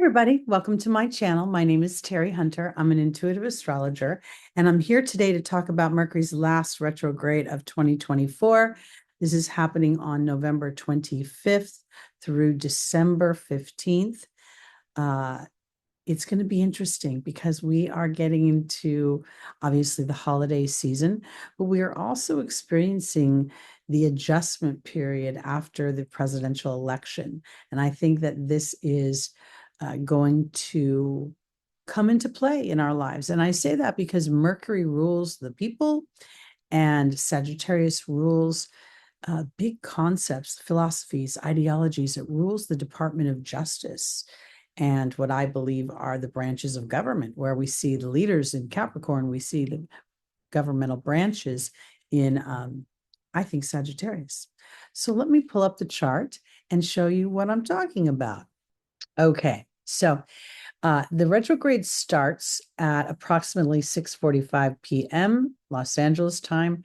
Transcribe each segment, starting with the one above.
everybody. Welcome to my channel. My name is Teri Hunter. I'm an intuitive astrologer, and I'm here today to talk about Mercury's last retrograde of 2024. This is happening on November 25th through December 15th. It's going to be interesting because we are getting into obviously the holiday season, but we are also experiencing the adjustment period after the presidential election. And I think that this is going to come into play in our lives. And I say that because Mercury rules the people and Sagittarius rules big concepts, philosophies, ideologies. It rules the Department of Justice and what I believe are the branches of government, where we see the leaders in Capricorn, we see the governmental branches in, I think, Sagittarius. So let me pull up the chart and show you what I'm talking about. Okay, so the retrograde starts at approximately 6:45 p.m. Los Angeles time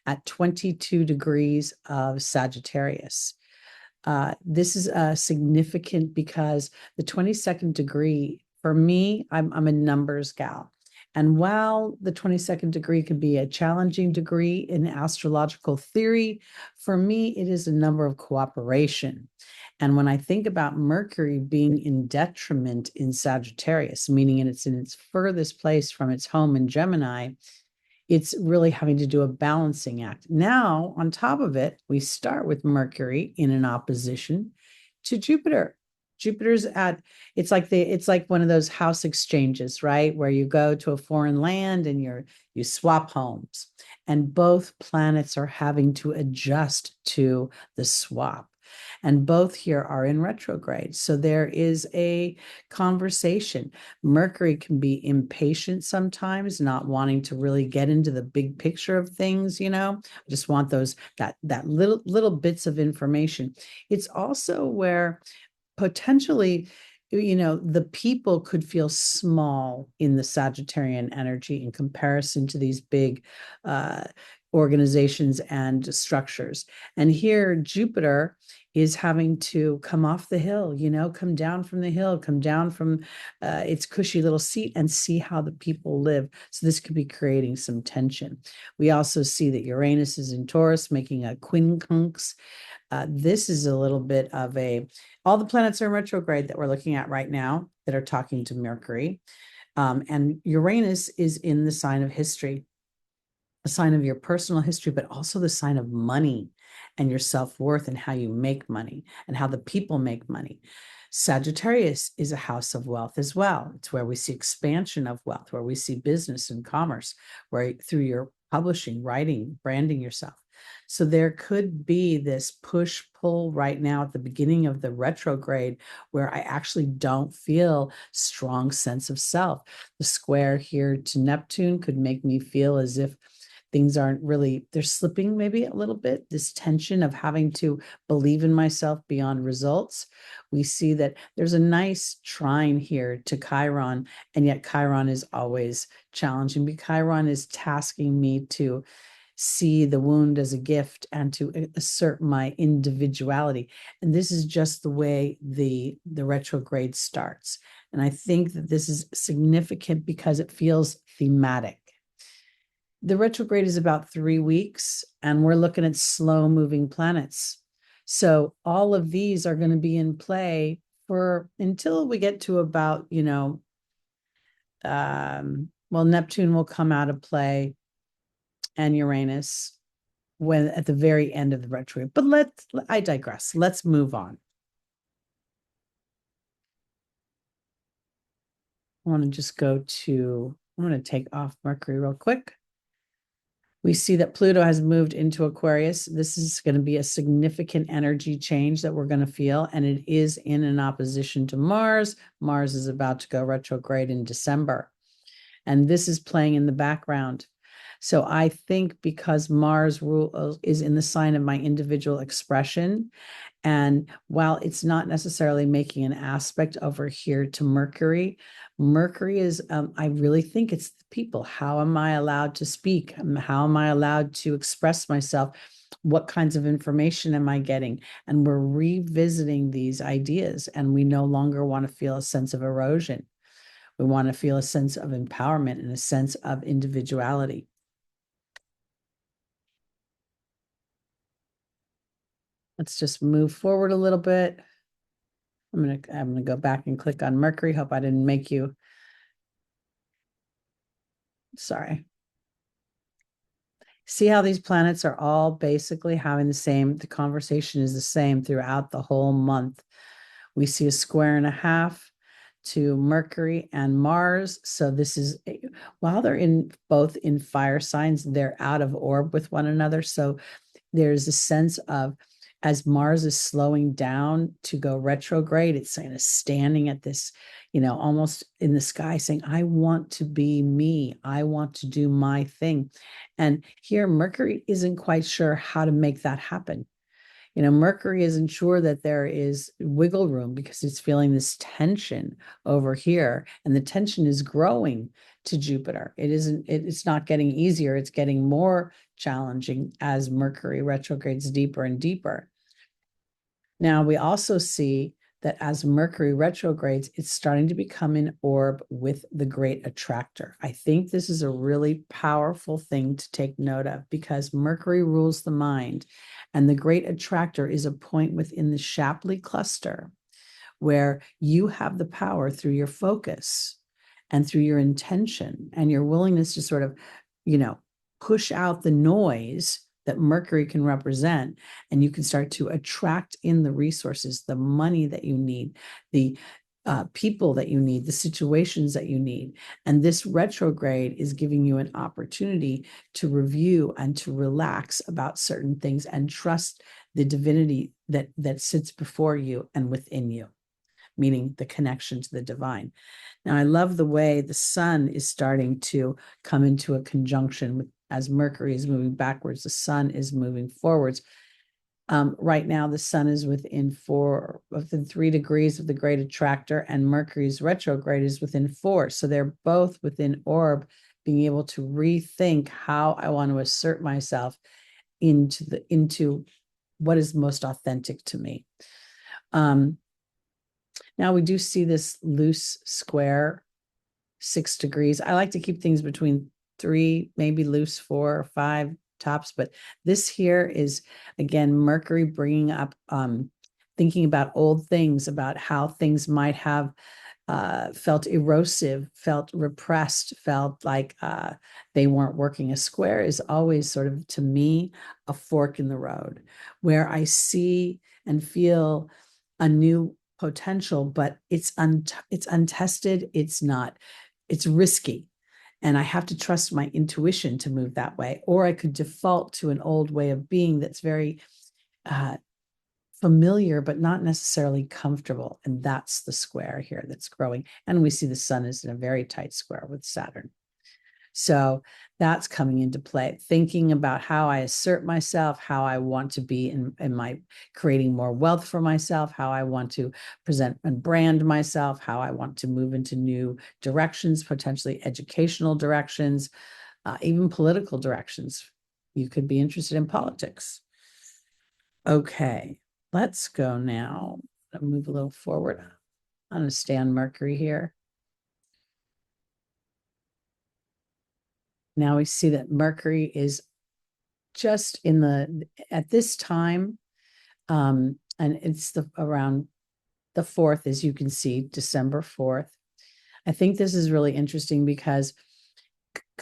at 22 degrees of Sagittarius. This is significant because the 22nd degree, for me, I'm a numbers gal. And while the 22nd degree can be a challenging degree in astrological theory, for me, it is a number of cooperation. And when I think about Mercury being in detriment in Sagittarius, meaning it's in its furthest place from its home in Gemini, it's really having to do a balancing act. Now, on top of it, we start with Mercury in an opposition to Jupiter. Jupiter's it's like one of those house exchanges, right? Where you go to a foreign land and you swap homes. And both planets are having to adjust to the swap. And both here are in retrograde. So there is a conversation. Mercury can be impatient sometimes, not wanting to really get into the big picture of things, I just want that little bits of information. It's also where potentially, the people could feel small in the Sagittarian energy in comparison to these big organizations and structures. And here, Jupiter is having to come off the hill, come down from the hill, come down from its cushy little seat and see how the people live. So this could be creating some tension. We also see that Uranus is in Taurus, making a quincunx. This is a little bit of all the planets are in retrograde that we're looking at right now that are talking to Mercury. And Uranus is in the sign of history, a sign of your personal history, but also the sign of money and your self-worth and how you make money and how the people make money. Sagittarius is a house of wealth as well. It's where we see expansion of wealth, where we see business and commerce, where through your publishing, writing, branding yourself. So there could be this push-pull right now at the beginning of the retrograde where I actually don't feel strong sense of self. The square here to Neptune could make me feel as if things aren't really, they're slipping maybe a little bit, this tension of having to believe in myself beyond results. We see that there's a nice trine here to Chiron, and yet Chiron is always challenging because Chiron is tasking me to see the wound as a gift and to assert my individuality. And this is just the way the retrograde starts. And I think that this is significant because it feels thematic. The retrograde is about 3 weeks, and we're looking at slow moving planets. So all of these are going to be in play for until we get to about, Neptune will come out of play and Uranus when at the very end of the retrograde. But I digress. Let's move on. I want to just I'm going to take off Mercury real quick. We see that Pluto has moved into Aquarius. This is going to be a significant energy change that we're going to feel, and it is in an opposition to Mars. Mars is about to go retrograde in December, and this is playing in the background. So I think because Mars is in the sign of my individual expression, and while it's not necessarily making an aspect over here to Mercury, Mercury is, I really think it's the people. How am I allowed to speak? How am I allowed to express myself? What kinds of information am I getting? And we're revisiting these ideas, and we no longer want to feel a sense of erosion. We want to feel a sense of empowerment and a sense of individuality. Let's just move forward a little bit. I'm gonna go back and click on Mercury. Hope I didn't make you. Sorry. See how these planets are all basically having the conversation is the same throughout the whole month. We see a square and a half to Mercury and Mars. So this is, while they're both in fire signs, they're out of orb with one another. So there's a sense of, as Mars is slowing down to go retrograde, it's kind of standing at this, almost in the sky saying, I want to be me. I want to do my thing. And here, Mercury isn't quite sure how to make that happen. Mercury isn't sure that there is wiggle room because it's feeling this tension over here, and the tension is growing to Jupiter. It's not getting easier. It's getting more challenging as Mercury retrogrades deeper and deeper. Now, we also see that as Mercury retrogrades, it's starting to become in orb with the Great Attractor. I think this is a really powerful thing to take note of because Mercury rules the mind, and the Great Attractor is a point within the Shapley Cluster where you have the power through your focus and through your intention and your willingness to sort of, push out the noise that Mercury can represent, and you can start to attract in the resources, the money that you need, the people that you need, the situations that you need. And this retrograde is giving you an opportunity to review and to relax about certain things and trust the divinity that sits before you and within you, meaning the connection to the divine. Now, I love the way the sun is starting to come into a conjunction with, as Mercury is moving backwards, the sun is moving forwards. Right now, the sun is within 3 degrees of the Great Attractor, and Mercury's retrograde is within 4. So they're both within orb, being able to rethink how I want to assert myself into what is most authentic to me. Now we do see this loose square, 6 degrees. I like to keep things between 3, maybe loose 4 or 5 tops, but this here is, again, Mercury bringing up, thinking about old things, about how things might have felt erosive, felt repressed, felt like they weren't working. A square is always sort of, to me, a fork in the road where I see and feel a new potential, but it's untested. It's risky. And I have to trust my intuition to move that way. Or I could default to an old way of being that's very familiar, but not necessarily comfortable. And that's the square here that's growing. And we see the sun is in a very tight square with Saturn. So that's coming into play, thinking about how I assert myself, how I want to be in my creating more wealth for myself, how I want to present and brand myself, how I want to move into new directions, potentially educational directions, even political directions. You could be interested in politics. Okay, let's go now. I'll move a little forward. I'm going to stay on Mercury here. Now we see that Mercury is just at this time, and it's around the 4th, as you can see, December 4th. I think this is really interesting because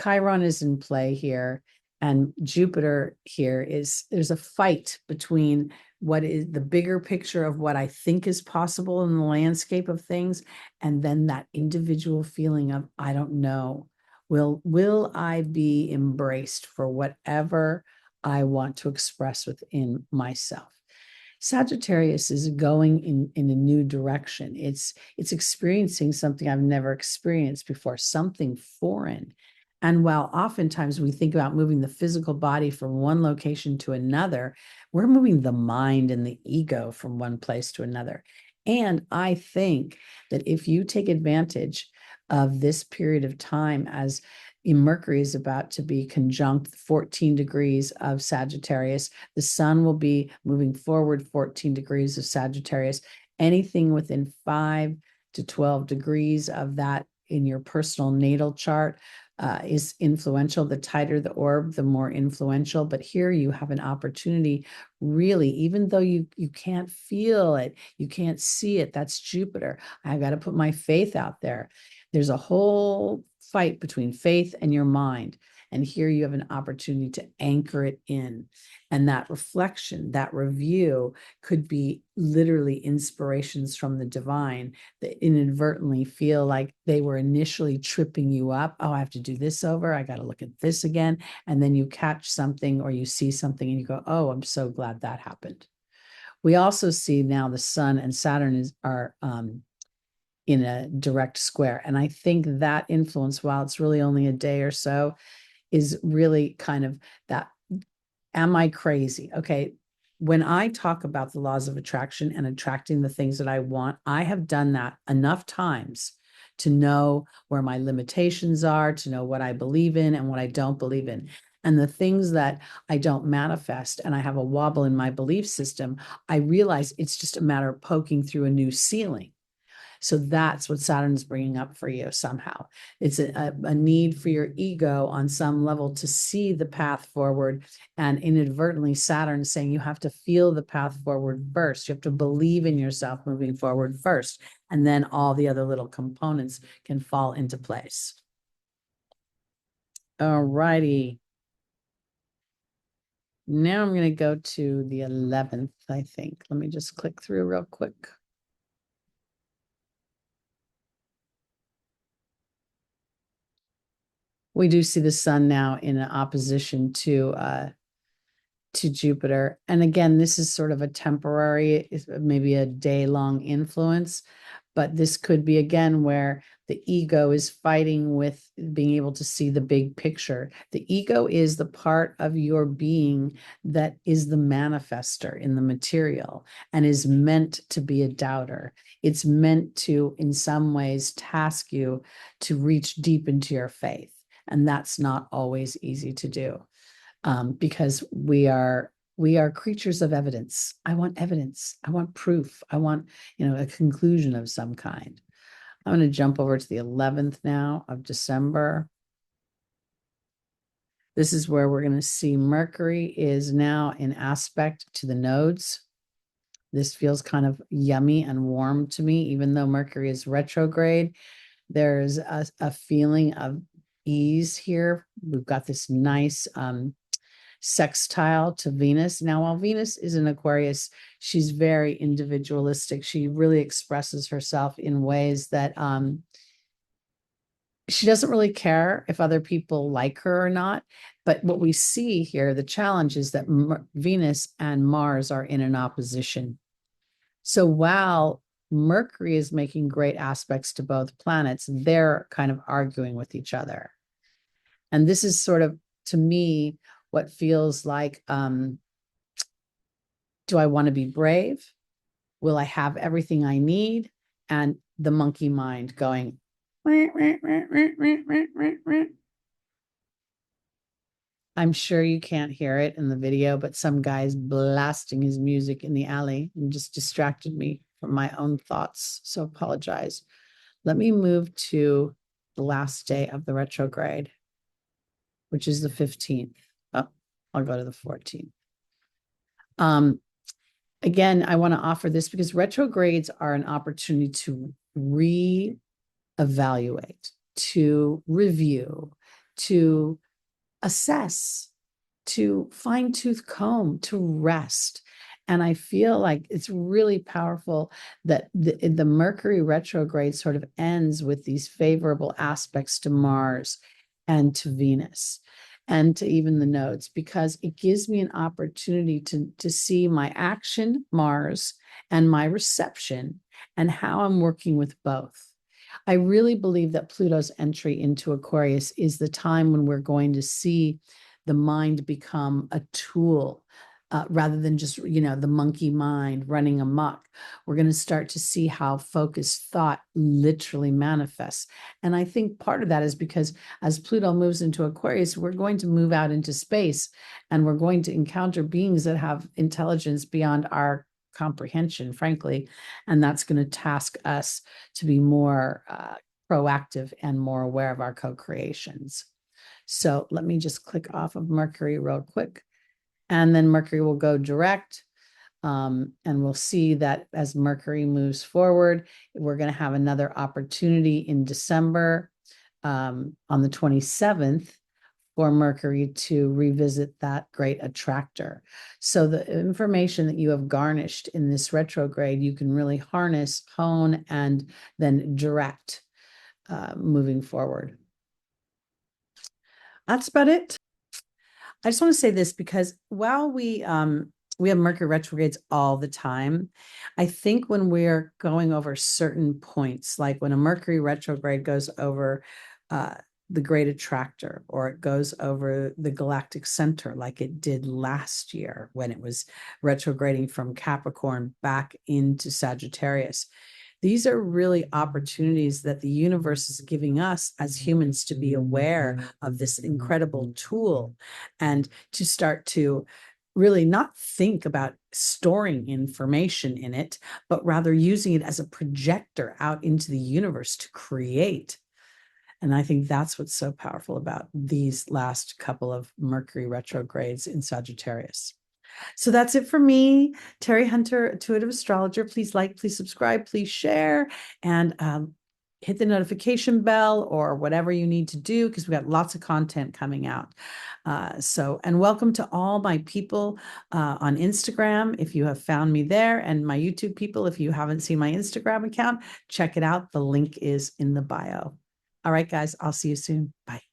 Chiron is in play here, and Jupiter here there's a fight between what is the bigger picture of what I think is possible in the landscape of things, and then that individual feeling of, I don't know. Will I be embraced for whatever I want to express within myself? Sagittarius is going in a new direction. It's experiencing something I've never experienced before, something foreign. And while oftentimes we think about moving the physical body from one location to another, we're moving the mind and the ego from one place to another. And I think that if you take advantage of this period of time, as Mercury is about to be conjunct 14 degrees of Sagittarius. The sun will be moving forward 14 degrees of Sagittarius. Anything within 5 to 12 degrees of that in your personal natal chart is influential. The tighter the orb, the more influential. But here you have an opportunity, really, even though you can't feel it, you can't see it. That's Jupiter. I got to put my faith out there. There's a whole fight between faith and your mind. And here you have an opportunity to anchor it in. And that reflection, that review could be literally inspirations from the divine that inadvertently feel like they were initially tripping you up. Oh, I have to do this over. I got to look at this again. And then you catch something or you see something and you go, oh, I'm so glad that happened. We also see now the sun and Saturn are in a direct square. And I think that influence, while it's really only a day or so, is really kind of that, am I crazy? Okay. When I talk about the laws of attraction and attracting the things that I want, I have done that enough times to know where my limitations are, to know what I believe in and what I don't believe in. And the things that I don't manifest and I have a wobble in my belief system, I realize it's just a matter of poking through a new ceiling. So that's what Saturn's bringing up for you somehow. It's a need for your ego on some level to see the path forward. And inadvertently, Saturn's saying you have to feel the path forward first. You have to believe in yourself moving forward first. And then all the other little components can fall into place. All righty. Now I'm going to go to the 11th, I think. Let me just click through real quick. We do see the sun now in an opposition to Jupiter. And again, this is sort of a temporary, maybe a day-long influence, but this could be again where the ego is fighting with being able to see the big picture. The ego is the part of your being that is the manifester in the material and is meant to be a doubter. It's meant to, in some ways, task you to reach deep into your faith. And that's not always easy to do, because we are creatures of evidence. I want evidence. I want proof. I want, a conclusion of some kind. I'm going to jump over to the 11th now of December. This is where we're going to see Mercury is now in aspect to the nodes. This feels kind of yummy and warm to me, even though Mercury is retrograde. There's a feeling of ease here. We've got this nice sextile to Venus. Now, while Venus is in Aquarius, she's very individualistic. She really expresses herself in ways that she doesn't really care if other people like her or not. But what we see here, the challenge is that Venus and Mars are in an opposition. So while Mercury is making great aspects to both planets, they're kind of arguing with each other. And this is sort of, to me, what feels like, do I want to be brave? Will I have everything I need? And the monkey mind going, I'm sure you can't hear it in the video, but some guy's blasting his music in the alley and just distracted me from my own thoughts. So apologize. Let me move to the last day of the retrograde, which is the 15th. Oh, I'll go to the 14th. Again, I want to offer this because retrogrades are an opportunity to reevaluate, to review, to assess, to fine-tooth comb, to rest. And I feel like it's really powerful that the Mercury retrograde sort of ends with these favorable aspects to Mars and to Venus and to even the nodes, because it gives me an opportunity to see my action, Mars, and my reception, and how I'm working with both. I really believe that Pluto's entry into Aquarius is the time when we're going to see the mind become a tool rather than just, the monkey mind running amok. We're going to start to see how focused thought literally manifests. And I think part of that is because as Pluto moves into Aquarius, we're going to move out into space, and we're going to encounter beings that have intelligence beyond our comprehension, frankly. And that's going to task us to be more proactive and more aware of our co-creations. So let me just click off of Mercury real quick. And then Mercury will go direct. And we'll see that as Mercury moves forward, we're going to have another opportunity in December on the 27th for Mercury to revisit that great attractor. So the information that you have garnished in this retrograde, you can really harness, hone, and then direct moving forward. That's about it. I just want to say this because while we have Mercury retrogrades all the time, I think when we're going over certain points, like when a Mercury retrograde goes over the Great Attractor, or it goes over the galactic center, like it did last year when it was retrograding from Capricorn back into Sagittarius. These are really opportunities that the universe is giving us as humans to be aware of this incredible tool and to start to really not think about storing information in it, but rather using it as a projector out into the universe to create. And I think that's what's so powerful about these last couple of Mercury retrogrades in Sagittarius. So that's it for me, Teri Hunter, intuitive astrologer. Please like, please subscribe, please share, and hit the notification bell or whatever you need to do, because we got lots of content coming out. And welcome to all my people on Instagram, if you have found me there, and my YouTube people, if you haven't seen my Instagram account, check it out. The link is in the bio. All right, guys, I'll see you soon. Bye.